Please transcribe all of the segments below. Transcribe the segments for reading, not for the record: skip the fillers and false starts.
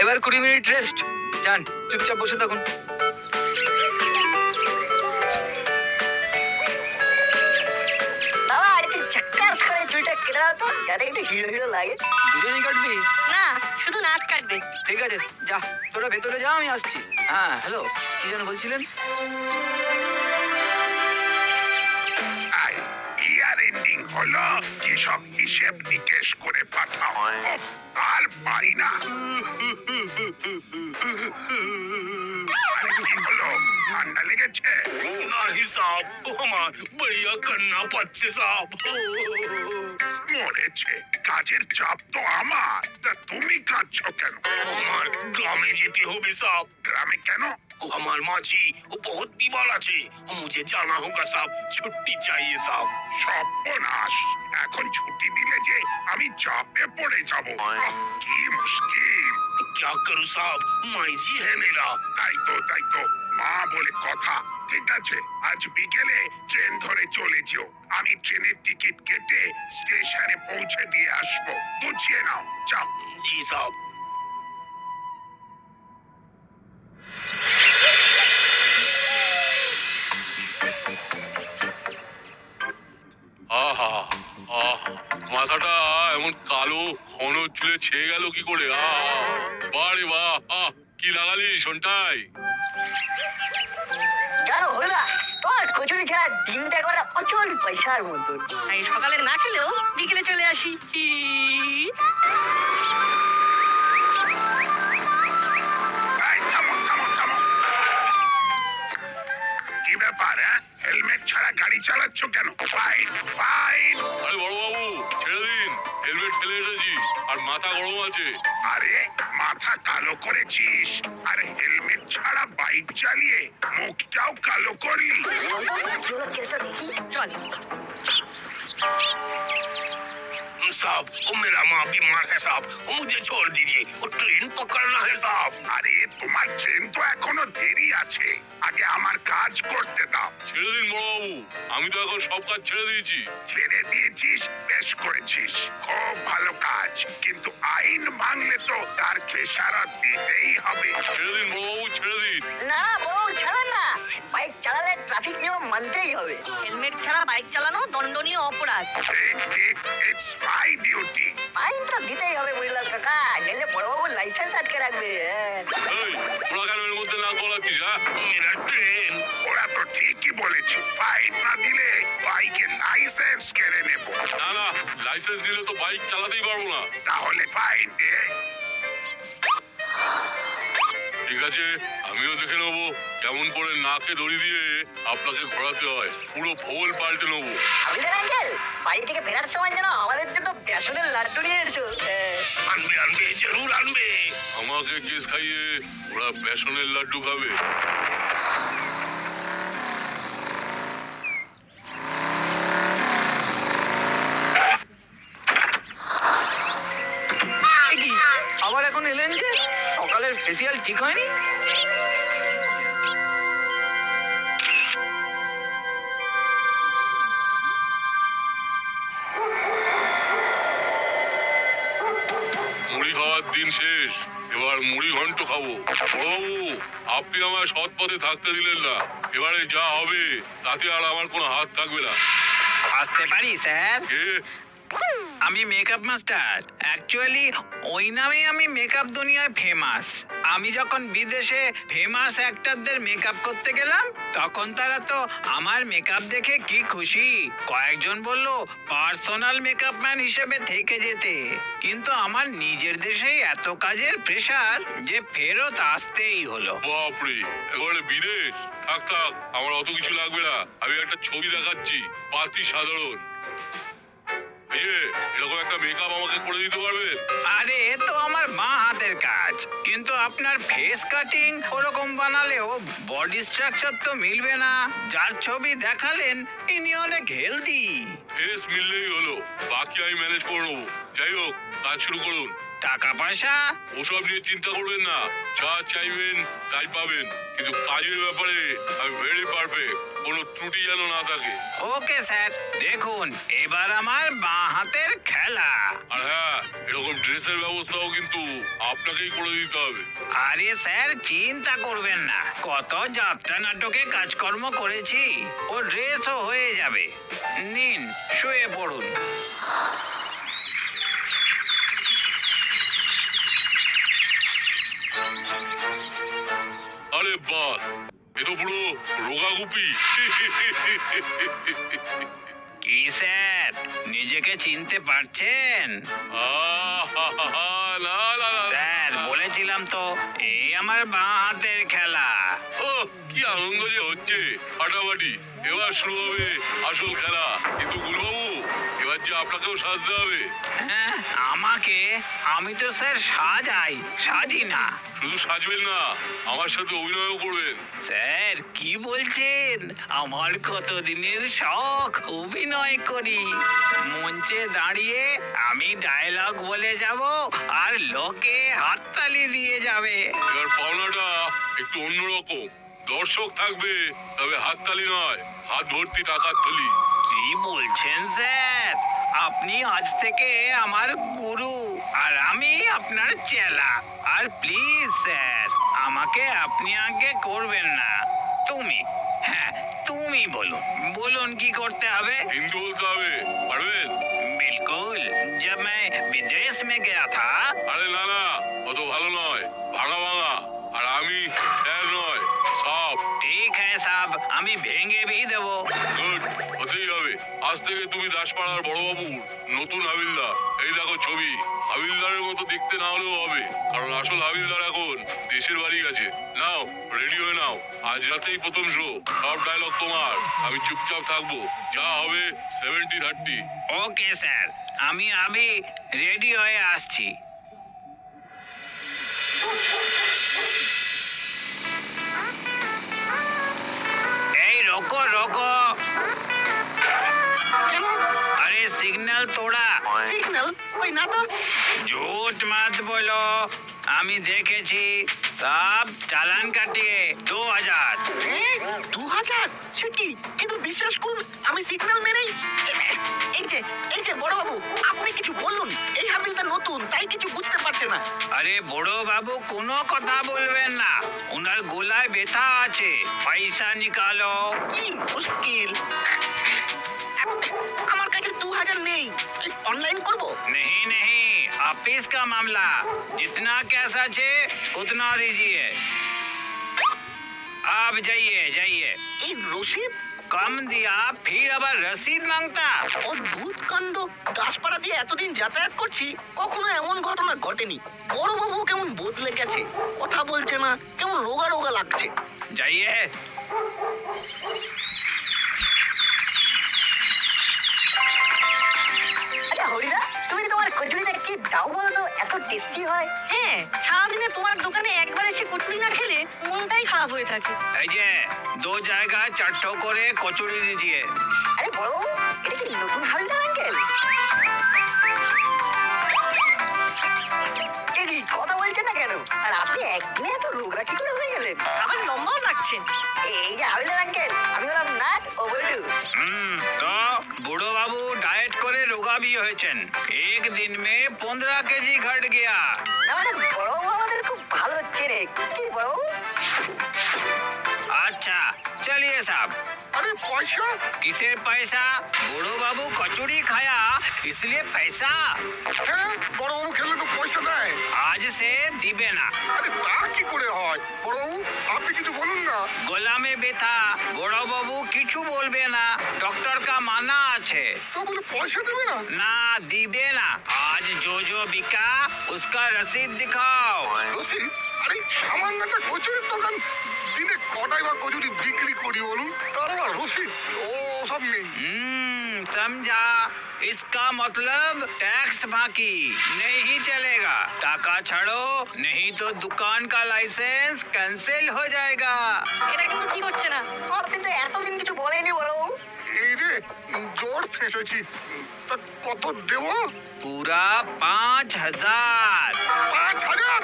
এবার 20 minute rest. যান, চুপচাপ বসে থাকুন। বাবা আর একটু চাক্কার করে চুলটা কেটে দাও তো, যাতে একটু হিরো হিরো লাগে। দুজনেই কাটবি? না, শুধু নাচ কাটবে। ঠিক আছে, যা তোরা ভেতরে যা, আমি আসছি। হ্যাঁ হ্যালো, কি যেন বলছিলেন? ইয়ার এন্ডিং হলো কি সব হিসেব নিকেশ করে পাঠাও। আর পারি না। আরে কি হলো, ঠান্ডা লেগেছে? नहीं साहब, वो हमार बढ़िया करना पड़ছে साहब। মরেছে, কাজের চাপ তো আমার, তা তুমি কাঁদছো কেন? আমার গ্রামে যেতে হবে साहब। গ্রামে কেন? वो हमार माची वो बहुत बीमार আছে, मुझे जाना होगा साहब। छुट्टी चाहिए साहब। সর্বনাশ, এখন ছুটি দিলে যে আমি চাপে পড়ে যাব। কি মুশকিল। क्या करूं साहब, माई जी है मेरा। তাই তো মা বলে কথা। ঠিক আছে, আজ বিকেলে ট্রেন ধরে চলে যেও। আমি ট্রেনের টিকিট কেটে স্টেশনে পৌঁছে দিয়ে আসবো। বুঝিয়ে নাও, যাও। जी साहब। আহা আহা মাথাটা এমন কালো ঘন চুলে ছেয়ে গেল কি করে? বারে বাহ, কি লাগালি শোনটাই? জানো হলদা, তোমার কচুরি ছাড়া দিনটা করা অচল পয়সার মতন। আমি সকালে না খেলেও বিকেলে চলে আসি। এই, থামো। কি ব্যাপার? হেলমেট ছাড়া গাড়ি চালাচ্ছ কেন? ফাইন। আরে বড়বাবু ছেড়ে দিন, হেলমেট ফেলে এসেছি আর মাথা গরম আছে। আরে মাথা কালো করেছিস, আর হেলমেট ছাড়া বাইক চালিয়ে মুখটাও কালো করলি। কেসটা দেখি, চল। साहब वो मेरा माँ बीमार है साहब, वो मुझे छोड़ दीजिए, वो ट्रेन पकड़ना है साहब। আরে তোমার ট্রেন তো এখনো দেরি আছে, আগে আমার কাজ করতে দাও। ছেড়ে দিন বড়বাবু, আমি তো এখন সব কাজ ছেড়ে দিয়েছি। ছেড়ে দিয়েছিস, বেশ করেছিস, খুব ভালো কাজ। কিন্তু আইন ভাঙলে তো তার খেসারত দিতেই হবে। ছেড়ে দিন বড়বাবু, ছেড়ে দিন। না বউ ছাড়ান না, বাইক চালালে ট্রাফিক নিয়ম মানতেই হবে। হেলমেট ছাড়া বাইক চালানো দণ্ডনীয় অপরাধ। ঠিক, ইটস মাই ডিউটি। আইনটা দিতেই হবে বুঝলাম কাকা, গেলে বড়বাবুর লাইসেন্স আটকে রাখবে। এই তোরা কেন এর মধ্যে নাক গলাচ্ছিস? मेरा ट्रेन। ওরা তো ঠিকই বলেছে, ফাইন না দিলে বাইকের লাইসেন্স কেড়ে নেব। না, লাইসেন্স দিলে তো বাইক চালাতেই পারবো না। তাহলে ফাইন দে। ঠিক আছে, আমিও দেখে নেবো কেমন করে নাকে দড়ি দিয়ে আপনাকে ঘোরাতে হয়। পুরো ভোল পাল্টে নেবো। বুঝলেন আঙ্কেল, বাড়ি থেকে ফেরার সময় যেন আমাদের জন্য বেসনের লাড্ডু নিয়ে এসো। আনবে জরুর আনবে। আমাকে কেস খাইয়ে ওরা বেসনের লাড্ডু খাবে। কি আবার এখন এলেন যে? সকালের ফেসিয়াল ঠিক হয়নি? মুড়ি খাওয়ার দিন শেষ, এবার মুড়ি ঘন্ট খাবো। বড়বাবু আপনি আমায় সৎ পথে থাকতে দিলেন না, এবারে যা হবে তাতে আর আমার কোনো হাত থাকবে না। আসতে পারি স্যার? কে? আমি মেকআপ মাস্টার। অ্যাকচুয়ালি ওই নামেই আমি মেকআপ দুনিয়ায় ফেমাস। আমি যখন বিদেশে ফেমাস অ্যাক্টরদের মেকআপ করতে গেলাম, তখন তারা তো আমার মেকআপ দেখে কি খুশি। কয়েকজন বলল পার্সোনাল মেকআপ ম্যান হিসেবে থেকে যেতে। কিন্তু আমার নিজের দেশেই এত কাজের প্রেশার যে ফেরত আসতেই হলো। বাপরে, এবারে বিদেশ? থাক আমার অত কিছু লাগবে না। আমি একটা ছবি দেখাচ্ছি, পাতি সাধারণ। এরকম একটা মেকআপ আমাকে করে দিতে পারবে? আরে এ তো আমার বাঁ হাতের কাজ, কিন্তু আপনার ফেস কাটিং ওরকম বানালেও বডি স্ট্রাকচার তো মিলবে না। যার ছবি দেখালেন ইনি অনেক হেলদি। ফেস মিললেই হলো, বাকি আমি ম্যানেজ করে নেবো। যাই হোক, কাজ শুরু করুন। টাকা পয়সা? ওসব নিয়ে চিন্তা করবেন না, যা চাইবেন তাই পাবেন, কিন্তু কাজের ব্যাপারে আমি ভেরি পারফেক্ট, কোনো ত্রুটি যেন না থাকে। ওকে স্যার, দেখুন এবার আমার বাঁ হাতের খেলা। আর হ্যাঁ, এরকম ড্রেসের ব্যবস্থাও কিন্তু আপনাকেই করে দিতে হবে। আরে স্যার চিন্তা করবেন না, কত যাত্রা নাটকে কাজকর্ম করেছি, ও ড্রেসও হয়ে যাবে। নিন শুয়ে পড়ুন। আরে বাহ, এ তো পুরো রোগা গুপি। কি স্যার, নিজেকে চিনতে পারছেন? না না না স্যার বলেছিলাম তো, এই আমার বাঁ হাতের খেলা। ও কি আনন্দ যে হচ্ছে, ফাটাফাটি। এবার শুরু হবে আসল খেলা, কিন্তু গুরুবাবু এবার যে আপনাকেও সাজতে হবে। হ্যাঁ আমাকে? আমি তো স্যার সাজি না। শুধু সাজবেন না, আমার সাথে অভিনয়ও করবেন। স্যার কি বলছেন? আমার কতদিনের শখ অভিনয় করি। মঞ্চে দাঁড়িয়ে আমি ডায়লগ বলে যাব আর লোকে হাততালি দিয়ে যাবে। এবার পাওনাটা একটু অন্যরকম, দর্শক থাকবে, তবে হাততালি নয়, হাত ভর্তি টাকার থলি। কি বলছেন স্যার? আপনি আজ থেকে আমার গুরু আর আমি আপনার চেলা। আর প্লিজ স্যার, আমাকে আপনি আগে করবেন না, তুমি। হ্যাঁ তুমি বলুন, বলুন কি করতে হবে। হিন্দু বলতে হবে, পারবেন? बिल्कुल, जब मैं विदेश में गया था। আরে না না, অত ভালো নয়, ভাঙা ভাঙা। আর আমি স্যার নয়, সাপ। ठीक है साहब, আমি ভেঙে भी দেবো। গুড, হতেই হবে। আজ থেকে তুমি দাসপাড়ার বড়বাবুর নতুন হাবিলদার। এই দেখো ছবি, হাবিলদারের মতো দেখতে না হলেও হবে, কারণ আসল হাবিলদার এখন দেশের বাড়ি গেছে। নাও রেডি হয়ে নাও, আজ রাতেই প্রথম শো, সব ডায়লগ তোমার, আমি চুপচাপ থাকবো, যা হবে 70-30। ওকে স্যার, আমি রেডি হয়ে আসছি। এই রোকো রোকো, अरे सिग्नल तोड़ा। সিগন্যাল ওই না তো। झूठ मत बोलो, আমি দেখেছি, সব চালান কাটিয়ে 2000। 2000? সে কি? কিন্তু বিশ্বাস করুন আমি সিগন্যাল মেনেই। এই যে বড় বাবু, আপনি কিছু বলুন। এই হাবিলটা নতুন, তাই কিছু বুঝতে পারছে না। আরে বড় বাবু কোনো কথা বলবেন না, ওনার গলায় ব্যথা আছে, পয়সা নিকালো। কি মুশকিল, আমার কাছে 2000 নেই, অনলাइन করব। नहीं नहीं, ऑफिस का मामला, जितना कैश আছে उतना दीजिए। आप जाइए जाइए। এই রসিদ? कम दिया फिर আবার রসিদ मांगता। অদ্ভুত কাণ্ড, দাসপাড়া দিয়ে এতদিন যাতায়াত করছি, কখনো এমন ঘটনা ঘটেনি। বড় বাবু কেমন বদলে গেছে, কথা বলছে না, কেমন রোগা রোগা লাগছে। जाइए। আচ্ছা হরিদা, তুমি তোমার কচুরিটা কি দাও বলো তো, এত টেস্টি হয়। হ্যাঁ, সারাদিনে তোমার দোকানে একবার এসে কচুরি না খেলে মনটাই খারাপ হয়ে থাকে। এই যে 2 জায়গায় 4 করে কচুরি दीजिए। আরে বড় বাবু, এটা কি নতুন হালদার আঙ্কেল? এই কথা বলছে না কেন? আর আপনি একদিনে এত রোগা কি করে হয়ে গেলেন? আবার লম্বাও লাগছেন। এই যে হালদার আঙ্কেল, আমি হলাম নাট ও বল্টু। তো বুড়ো বাবু ডায়েট করে রোগা भी হয়েছেন, एक दिन में 15 কেজি ঘট गया। না মানে বড় বাবু আমাদের খুব ভালো চেনে। কি বড় বাবু? अच्छा चलिए साहब। আরে পয়সা? किसे पैसा? बुढ़ो बाबू कचौड़ी खाया इसलिए पैसा। হ্যাঁ, বড়বাবু খেলে তো পয়সা দেয়। आज से दिबे ना। আরে তা কি করে হয়? বড়বাবু আপনি কিছু বলুন না। गोला में बेथा बड़ो बाबू किचू बोलबे ना, डॉक्टर का माना আছে। তা বলে পয়সা দেবে না? ना दिबे ना, आज जो बिका उसका रसीद दिखाओ। রসিদ? আরে সামান্য একটা কচুরির দোকান, দিনে কটাই বা কচুরি বিক্রি করি বলুন, তার আবার রসিদ ও সব নেই। समझा, इसका मतलब टैक्स बाकी नहीं चलेगा। टाका छाड़ो नहीं तो दुकान का लाइसेंस कैंसिल हो जाएगा। এটা কিন্তু ঠিক হচ্ছে না। আপনি তো এতদিন কিছু বলেনি বড় বাবু। এই রে, জোর ফেঁসেছি। তা কত দেবো? पूरा 5,000। 5,000?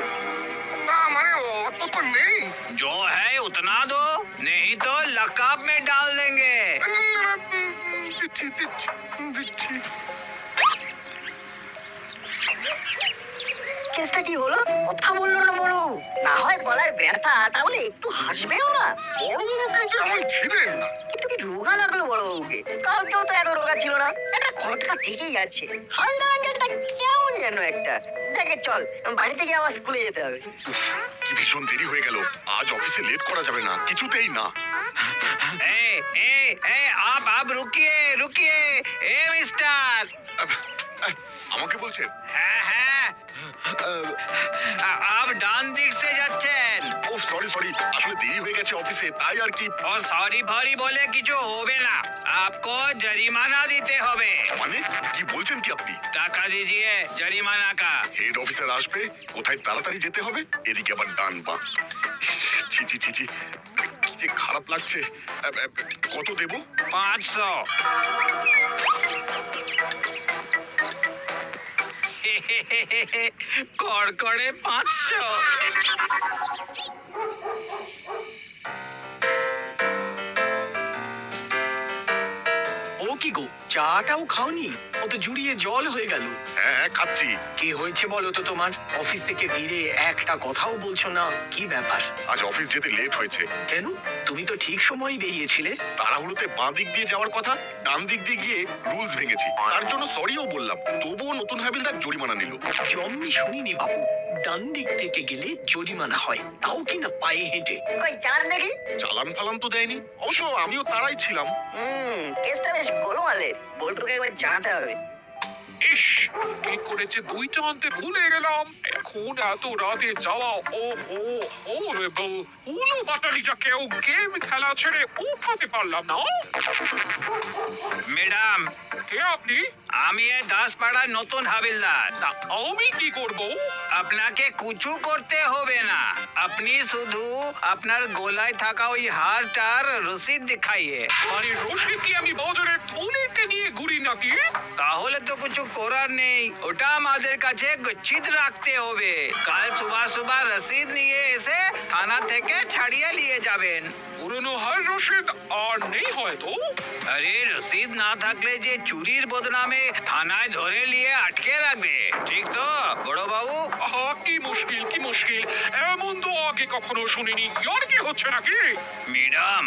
না মানে অত তো নেই। जो है उतना दो, नहीं तो लकाब में डाल देंगे। দিচ্ছি দিচ্ছি দিচ্ছি। কেসটা কি হলো? কথা বললো না বড়, না হয় গলায় ব্যথা, তাহলে একটু হাসবেও না। বড়বাবু কিন্তু এমন ছিলেন না। কিন্তু কি রোগা লাগলো বড় বাবুকে? কালকেও তো এত রোগা ছিল না, একটা খটকা থেকেই যাচ্ছে। হালকা একটা কেমন যেন একটা। দেখে চল, বাড়িতে গিয়ে আবার স্কুলে যেতে হবে। উফ, কি ভীষণ দেরি হয়ে গেল। আজ অফিসে লেট করা যাবে না, কিছুতেই না। ए, ए, ए, आप रुकिए, रुकिए। ए मिस्टर, আহ, আহ, আমাকে বলছেন? হ্যাঁ, आप ডান দিক से যাচ্ছেন। ও সরি সরি, আসলে দেরি হয়ে গেছে অফিসে, তাই আর কি। और সরি ফরি বলে কিছু হবে না, आपको জরিমানা দিতে হবে। মানে কি বলছেন কি আপনি? টাকা দিজিয়ে জরিমানা का। হেড অফিসার আসবে, কোথায় তাড়াতাড়ি যেতে হবে, এদিকে আবার ডান পা। ছি ছি ছি ছি, কি যে খারাপ লাগছে। কত দেবো? 500। কড়কড়ে 500। ও কি গো, চাটাও খাওনি? ও তো জুড়িয়ে জল হয়ে গেল। হ্যাঁ হ্যাঁ, খাচ্ছি। কি হয়েছে বলো তো তোমার? অফিস থেকে ফিরে একটা কথাও বলছো না, কি ব্যাপার? আজ অফিস যেতে লেট হয়েছে। কেন? তুমি তো ঠিক সময় বেরিয়েছিলে। তাড়াহুড়োতে বাঁ দিক দিয়ে যাওয়ার কথা, ডান দিক দিয়ে গিয়ে রুলস ভেঙেছি, তার জন্য সরিও বললাম। তবুও নতুন হাবিলদার জরিমানা নিল। জম্মি শুনিনি বাবু, ডান দিক থেকে গেলে জরিমানা হয়, তাও কি না পায়ে হেঁটে। কই চালান দেখি। চালান ফালান তো দেয়নি, অবশ্য আমিও তারাই ছিলাম। কেসটা বেশ গোলমালের, বল্টুকে একবার জানাতে হবে। ইস, কি করেছে দুইটা আনতে ভুলে গেলাম। এখন এত রাতে যাওয়া, ও ও ও উলো বাটালিটা কেউ গেম খেলা ছেড়ে উঠাতে পারলাম না। ম্যাডাম, কে আপনি? আমি এই দাসপাড়ার নতুন হাবিলদার। তা আমি কি করব? আপনাকে কিছু করতে হবে না, আপনি শুধু আপনার গলায় থাকা ওই হারটার রসিদ দেখাইয়ে। মানে রশিদ কি আমি বাজারে থলিতে নিয়ে ঘুরি নাকি? তাহলে তো কিছু করার নেই, ওটা আমাদের কাছে গচ্ছিত রাখতে হবে। কাল সুবহ সুবহ রসিদ নিয়ে এসে থানা থেকে ছাড়িয়ে নিয়ে যাবেন। পুরনো হার রশিদ আর নেই হয়তো। আরে রসিদ না থাকলে যে চুরির বদনামে থানায় ধরে নিয়ে আটকে রাখবে, ঠিক তো বড় বাবু? আহা, কি মুশকিল কি মুশকিল, এমন তো আগে কখনো শুনিনি। আর কি হচ্ছে নাকি? ম্যাডাম,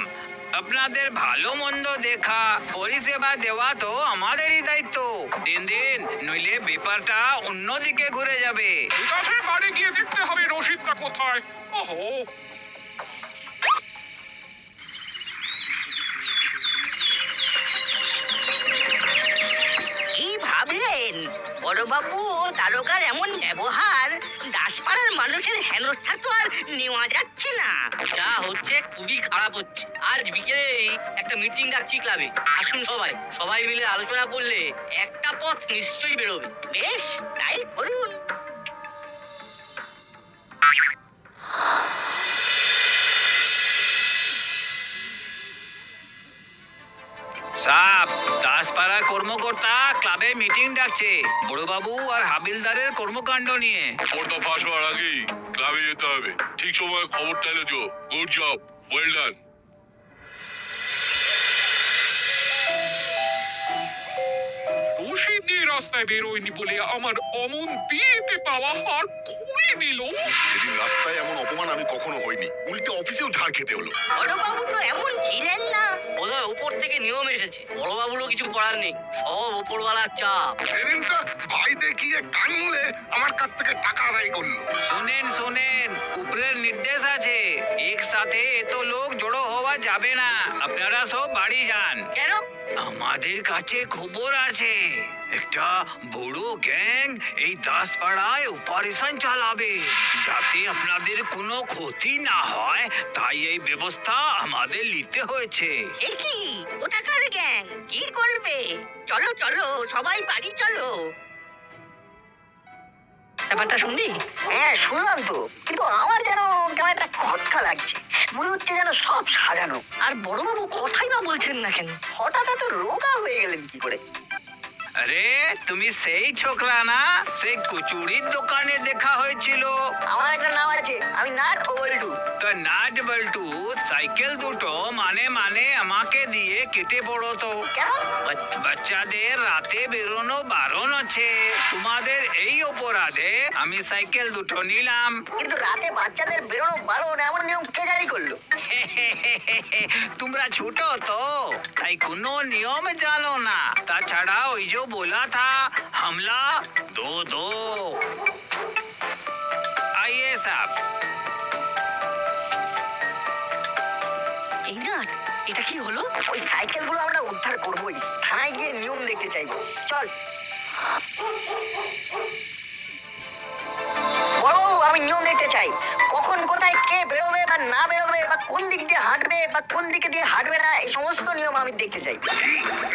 আপনাদের ভালো মন্দ দেখা পরিষেবা দেওয়া তো আমাদেরই দায়িত্ব। দিন দিন নইলে ব্যাপারটা অন্যদিকে ঘুরে যাবে। ঠিক আছে, বাড়ি গিয়ে দেখতে হবে রশিদটা কোথায়। ওহো, কি ভাবলেন বড়বাবু? ও তারকার এমন ব্যবহার, দাসপাড়ার মানুষের হেনস্থা তো আর নেওয়া যাচ্ছে না। যা হচ্ছে খুবই খারাপ হচ্ছে। আজ বিকেলেই একটা মিটিং ডাকছি ক্লাবে, আসুন সবাই। সবাই মিলে আলোচনা করলে একটা পথ নিশ্চয়ই বেরোবে। বেশ, তাই করুন। সাপ, দাসপাড়ার কর্মকর্তা ক্লাবে মিটিং ডাকছে বড়বাবু আর হাবিলদারের কর্মকাণ্ড নিয়ে। খবরটা ফাঁস হওয়ার আগেই ক্লাবে যেতে হবে। ঠিক সময় খবরটা এনেছো, good job, well done. Rashid নিয়ে রাস্তায় বেরোয়নি বলে আমার অমন বিয়েতে পাওয়া হার খুলে দিল। সেদিন রাস্তায় এমন অপমান আমি কখনো হইনি, উল্টে অফিসেও ঝাড় খেতে হলো। বড়বাবু তো এমন ছিলেন না। বোধহয় উপর থেকে নিয়ম এসেছে, বড়বাবুরও কিছু করার নেই, সব ওপরওয়ালার চাপ। সেদিনটা ভাই দেখিয়ে কান মুলে আমার কাছ থেকে টাকা আদায় করলো। শোনেন শোনেন, উপরের নির্দেশ আছে, একসাথে এত লোক জড়ো হওয়া যাবে না। আপনারা সব বাড়ি যান। কেন? আমাদের কাছে খবর আছে, একটা বড় গ্যাং এই দাসপাড়ায় অপারেশন চালাবে, যাতে আপনাদের কোনো ক্ষতি না হয়, তাই এই ব্যবস্থা আমাদের নিতে হয়েছে। এ কি কোথাকার গ্যাং? কি করবে? চলো চলো, সবাই বাড়ি চলো। ব্যাপারটা শুনলি? হ্যাঁ শুনলাম তো, কিন্তু আমার যেন কেমন একটা খটকা লাগছে। মনে হচ্ছে যেন সব সাজানো। আর বড়বাবু কথাই না বলছেন না কেন? হঠাৎ এত রোগা হয়ে গেলেন কি করে? আরে তুমি সেই ছোকরা না, সেই কচুরির দোকানে দেখা হয়েছিল। আমার একটা নাম আছে, আমি নাট ও বল্টু। তো নাট বল্টু সাইকেল দুটো মানে আমাকে দিয়ে কেটে পড়তো। কেন? বাচ্চাদের রাতে বেরোনো বারণ আছে। তোমাদের এই অপরাধে আমি সাইকেল দুটো নিলাম। কিন্তু রাতে বাচ্চাদের বেরোনো বারণ এমন নিয়ম কে জারি করলো? তোমরা ছোট তো, তাই কোনো নিয়ম জানো না। তাছাড়া ওই যে बोला था हमला दो दो। आइए साहब। এই না, এটা কি হলো? ওই সাইকেলগুলো আমরা উদ্ধার করবোই, থানায় গিয়ে নিয়ম দেখতে চাইবো। চল। বড়বাবু, আমি নিয়ম দেখতে চাই। কখন কোথায় কে বেরোবে বা না বেরোবে, বা কোন দিক দিয়ে হাঁটবে বা কোন দিকে দিয়ে হাঁটবে না, এই সমস্ত নিয়ম আমি দেখতে চাই।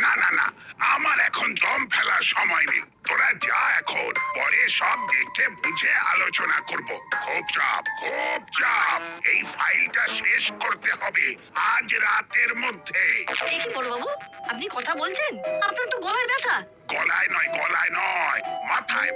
না না না, আমার এখন দম ফেলার সময় নেই। তোরা যা, এখন পরে সব দেখে বুঝে আলোচনা করব। খুব চাপ। এই ফাইলটা শেষ করতে হবে আজ রাতের মধ্যে। এই কি বড়বাবু, আপনি কথা বলছেন? আপনার তো গলায় ব্যথা। গলায় নয়, মাথায়।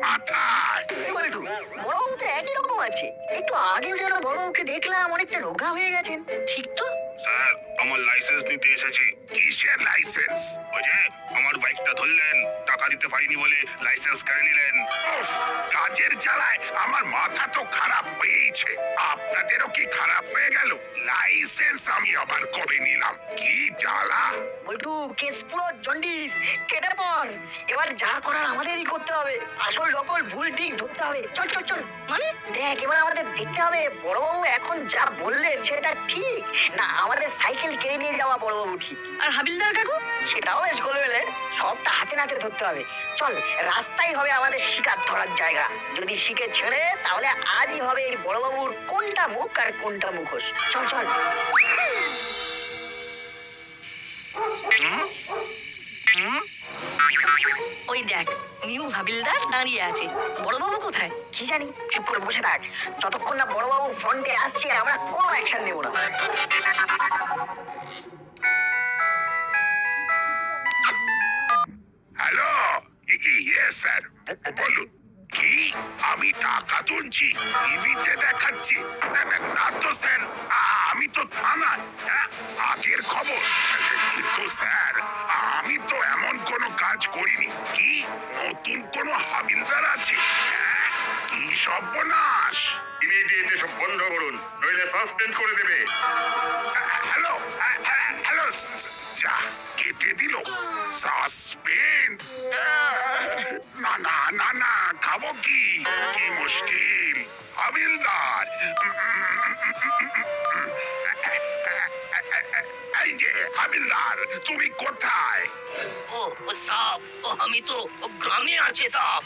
বড়বাবু তো একই রকম আছে। একটু আগেও যেন বড়বাবুকে দেখলাম অনেকটা রোগা হয়ে গেছেন। ঠিক তো? স্যার, আমার লাইসেন্স নিতে এসেছি। কিসের লাইসেন্স? ওই যে আমার বাইকটা ধরলেন, টাকা দিতে পারিনি বলে লাইসেন্স কেড়ে নিলেন। উফ, কাজের জ্বালায় আমার মাথা তো খারাপ হয়েছে। আপনাদেরও কি খারাপ হয়ে গেল? লাইসেন্স আমি আবার কবে নিলাম? কি জ্বালা! বল্টু, কেস পুরো জন্ডিস। কেটার পর এবার যা করার আমাদেরই করতে হবে। আসল নকল ভুল ঠিক ধরতে হবে। চল। মানে দেখ, এবার আমাদের দেখতে হবে বড়বাবু এখন যা বললেন সেটা ঠিক না আমাদের সাইকেল কেড়ে নিয়ে যাওয়া বড়বাবু ঠিক। আর হাবিলদার কাকু? সেটাও বেশ গোলমেলে। সবটা হাতে নাতে ধরতে হবে। চল, রাস্তাই হবে আমাদের শিকার ধরার জায়গা। যদি শিখে ছেড়ে, তাহলে আজই হবে এই বড়বাবুর কোনটা মুখ আর কোনটা মুখোশ। চল। ওই দেখ, নিউ হাবিলদার দাঁড়িয়ে আছে। বড়বাবু কোথায় কি জানি। চুপ করে বসে থাক। যতক্ষণ না বড়বাবু ফ্রন্টে আসছে, আমরা কোনো অ্যাকশন নেব না। হ্যালো, ইয়েস স্যার, বলুন। কি আমি টাকা তুলছি? টিভিতে দেখাচ্ছি? না তো স্যার, আমি তো থানায়। আগের খবর। কিন্তু স্যার, আমি তো এমন কোনো কাজ করিনি। কি নতুন কোনো হাবিলদার আছে? কি সর্বনাশ! ইমিডিয়েট এসব বন্ধ করুন, নইলে সাসপেন্ড করে দেবে। হ্যালো, যা কেটে দিল। সাসপেন্ড? না, খাবো কি মুশকিল। হাবিলদার, এই যে হাবিলদার, তুমি কোথায়? ও সাহেব, আমি তো গ্রামে আছি সাহেব।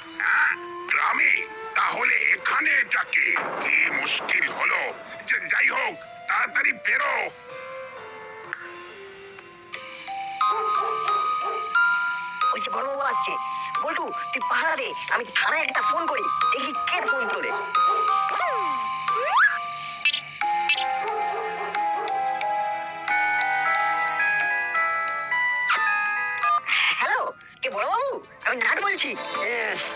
গ্রামে? তাহলে এখানে এটাকে কি মুশকিল হলো? যাই হোক, তাড়াতাড়ি বেরো। ওই যে বড়বাবু আসছে। বল্টু, তুই পাহারা দে, আমি থানায় একটা ফোন করি, দেখি কে ফোন তোলে। হ্যালো, কে বড়বাবু? আমি নাট বলছি।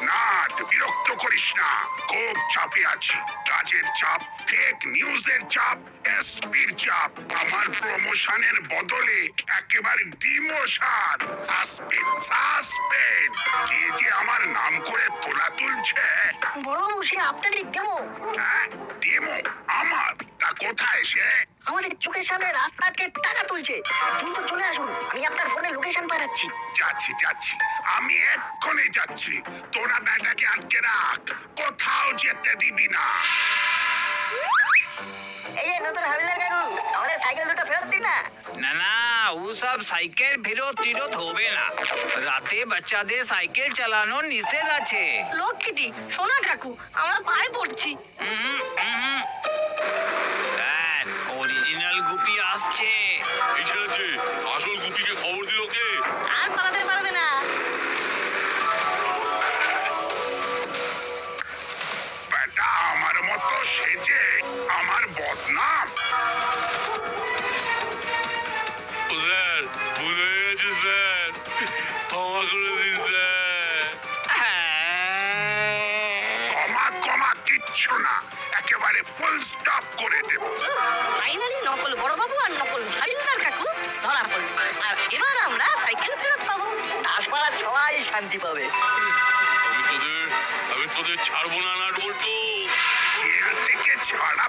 নাট, বিরক্ত করিস না। খুব চাপে আছি। কাজের চাপ, ফেক নিউজের চাপ, এসপির চাপ। আমার প্রমোশনের বদলে একেবারে ডিমোশন। সাসপেন্ড। কে যে আমার নাম করে তোলা তুলছে? বড়বাবু, সে আপনাদের ডেমো। ডেমো? আমার? তা কোথায় সে? আমাদের চোখের সামনে রাস্তাকে টাকা তুলছে। দ্রুত চলে আসুন, আমি আপনার ফোনে লোকেশন পাঠাচ্ছি। যাচ্ছি, আমি এক্ষুনি যাচ্ছি। তোরা ব্যাটাকে আটকে রাখ, কোথাও যেতে দিবি না। এই যে নতুন হাবিলদার কাকু, আমাদের সাইকেল দুটো ফেরত দিন না। না, ও সব সাইকেল ফেরত হবে না। রাতে বাচ্চাদের সাইকেল চালানো নিষেধ আছে। লক্ষ্মীটি, সোনা কাকু, আমরা পায়ে পড়ছি। স্যার, অরিজিনাল গুপি আসছে। এসেছে। আসল গুপিকে খবর দিল কে? আর পালাতে পারবে না। শান্তি পাবে। আমি তোদের ছাড়বো না নাট বল্টু। জেল থেকে ছাড়া